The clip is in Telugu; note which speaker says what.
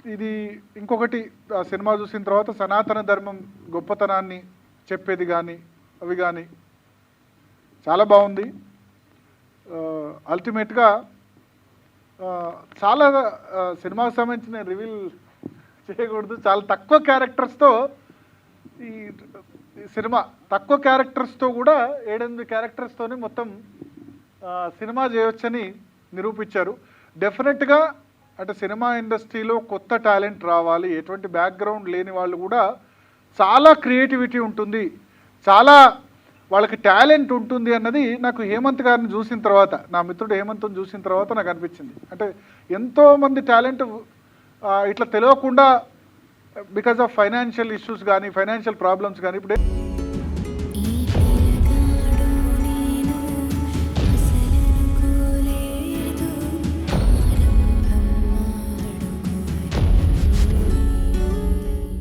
Speaker 1: ఇది ఇంకొకటి సినిమా చూసిన తర్వాత సనాతన ధర్మం గొప్పతనాన్ని చెప్పేది కానీ అవి కానీ చాలా బాగుంది. అల్టిమేట్గా చాలా సినిమాకి సంబంధించిన రివీల్ చేయకూడదు, చాలా తక్కువ క్యారెక్టర్స్తో ఈ సినిమా తక్కువ క్యారెక్టర్స్తో కూడా 7-8 క్యారెక్టర్స్తోనే మొత్తం సినిమా చేయొచ్చని నిరూపించారు. డెఫినెట్గా అంటే సినిమా ఇండస్ట్రీలో కొత్త టాలెంట్ రావాలి, ఎటువంటి బ్యాక్గ్రౌండ్ లేని వాళ్ళు కూడా చాలా క్రియేటివిటీ ఉంటుంది, చాలా వాళ్ళకి టాలెంట్ ఉంటుంది అన్నది నాకు హేమంత్ గారిని చూసిన తర్వాత, నా మిత్రుడు హేమంత్ని చూసిన తర్వాత నాకు అనిపించింది. అంటే ఎంతోమంది టాలెంట్ ఇట్లా తెలియకుండా బికాజ్ ఆఫ్ ఫైనాన్షియల్ ఇష్యూస్ కానీ ఫైనాన్షియల్ ప్రాబ్లమ్స్ కానీ ఇప్పుడు